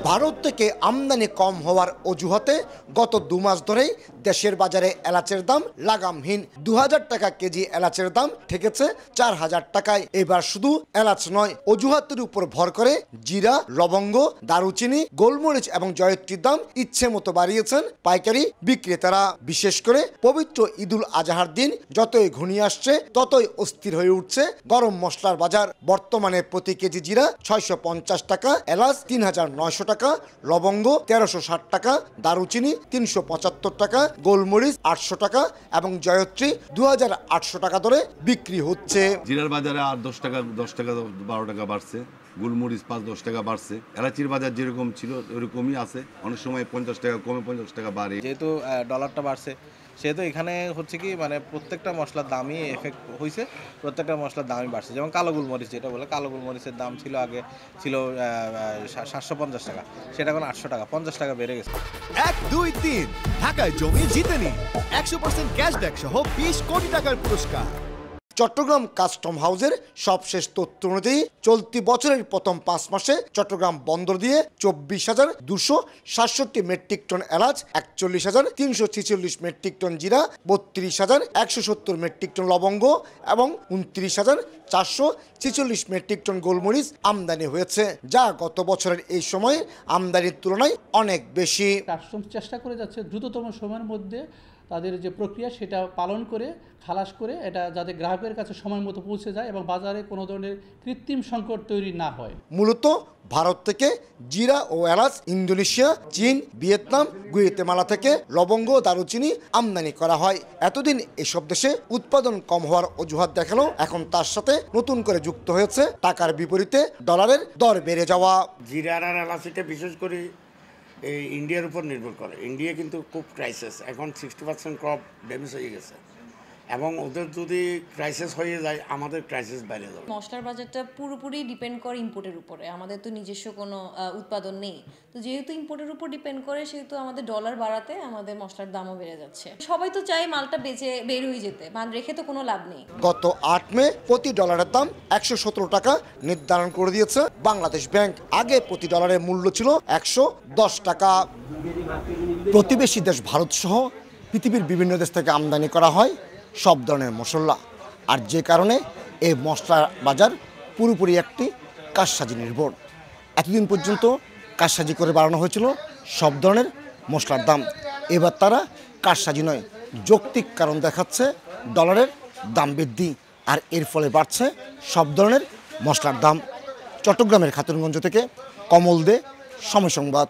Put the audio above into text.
ভারত থেকে আমদানি কম হওয়ার অজুহাতে গত 2 মাস ধরেই দেশের বাজারে এলাচের দাম লাগামহীন। 2000 টাকা কেজি এলাচের দাম ঠেকেছে 4000 টাকায়। এবার শুধু এলাচ নয়, অজুহাতের উপর ভর করে জিরা, লবঙ্গ, দারুচিনি, গোলমরিচ এবং জয়ত্রীর দাম ইচ্ছে মতো বাড়িয়েছেন পাইকারি বিক্রেতারা। বিশেষ করে পবিত্র ঈদুল আজহার দিন যতই ঘনিয়ে আসছে ততই অস্থির হয়ে উঠছে গরম মশলার বাজার। বর্তমানে প্রতি কেজি জিরা 650 টাকা, এলাচ 3900 টাকা, লবঙ্গ 1360 টাকা, দারুচিনি 375 টাকা, গোলমরিচ 800 টাকা এবং জয়ত্রী 2800 টাকা ধরে বিক্রি হচ্ছে। জিরার বাজারে আর 10 টাকা 12 টাকা বাড়ছে, গোলমরিচ 5-10 টাকা বাড়ছে। এলাচির বাজার যেরকম ছিল ওরকমই আছে, অনেক সময় 50 টাকা কমে 50 টাকা বাড়ে। যেহেতু ডলারটা বাড়ছে সেহেতু এখানে হচ্ছে কি মানে প্রত্যেকটা মশলার দামই এফেক্ট হয়েছে, প্রত্যেকটা মশলার দামই বাড়ছে। যেমন কালো গোলমরিচ, যেটা বলে কালো গোলমরিচের দাম ছিল আগে ছিল 750 টাকা, সেটা এখন 800 টাকা, 50 টাকা বেড়ে গেছে। 1, 2, 3 ঢাকায় জমি জিতে নিন 100% ক্যাশব্যাক সহ 20 কোটি টাকার পুরস্কার। চট্টগ্রাম কাস্টম হাউসের সবশেষ তথ্য অনুযায়ী চলতি বছরের প্রথম 5 মাসে চট্টগ্রাম বন্দর দিয়ে 24,267 মেট্রিক টন এলাচ, 41,346 মেট্রিক টন জিরা, 32,170 মেট্রিক টন লবঙ্গ এবং 29,446 মেট্রিক টন গোলমরিচ আমদানি হয়েছে, যা গত বছরের এই সময়ে আমদানির তুলনায় অনেক বেশি। কাস্টমস চেষ্টা করে যাচ্ছে দ্রুততম সময়ের মধ্যে তাদের যে প্রক্রিয়া সেটা পালন করে খালাস করে এটা যাতে গ্রাহকের কাছে সময় মতো পৌঁছে যায় এবং বাজারে কোনো ধরনের কৃত্রিম সংকট তৈরি না হয়। মূলত ভারত থেকে জিরা ও এলাচ ইন্দোনেশিয়া, চীন, ভিয়েতনাম, গুয়েতেমালা থেকে লবঙ্গ, দারুচিনি আমদানি করা হয়। এতদিন এসব দেশে উৎপাদন কম হওয়ার অজুহাত দেখালেও এখন তার সাথে নতুন করে যুক্ত হয়েছে টাকার বিপরীতে ডলারের দর বেড়ে যাওয়া। জিরা আর এলাচিটা বিশেষ করে এই ইন্ডিয়ার উপর নির্ভর করে। ইন্ডিয়া কিন্তু খুব ক্রাইসিস, এখন 60% ক্রপ ড্যামেজ হয়ে গেছে এবং ওদের যদি ক্রাইসিস হয়ে যায় আমাদের ক্রাইসিস বেড়ে যাবে। মশলার বাজারটা পুরোপুরি ডিপেন্ড করে ইম্পোর্টের উপরে, আমাদের তো নিজস্ব কোনো উৎপাদন নেই। তো যেহেতু ইম্পোর্টের উপর ডিপেন্ড করে সেহেতু আমাদের ডলার বাড়াতে আমাদের মশলার দামও বেড়ে যাচ্ছে। সবাই তো চায় মালটা বেচে বের হয়ে যেতে, মান রেখে তো কোনো লাভ নেই। গত 8 মে প্রতি ডলারের দাম 117 টাকা নির্ধারণ করে দিয়েছে বাংলাদেশ ব্যাংক। আগে প্রতি ডলারের মূল্য ছিল 110 টাকা। প্রতিবেশী দেশ ভারত সহ পৃথিবীর বিভিন্ন দেশ থেকে আমদানি করা হয় সব ধরনের মশলা, আর যে কারণে এই মশলার বাজার পুরোপুরি একটি কারসাজি নির্ভর। এতদিন পর্যন্ত কারসাজি করে বাড়ানো হয়েছিল সব ধরনের মশলার দাম। এবার তারা কারসাজি নয়, যৌক্তিক কারণ দেখাচ্ছে ডলারের দাম বৃদ্ধি, আর এর ফলে বাড়ছে সব ধরনের মশলার দাম। চট্টগ্রামের খাতুনগঞ্জ থেকে কমল দে, সময় সংবাদ।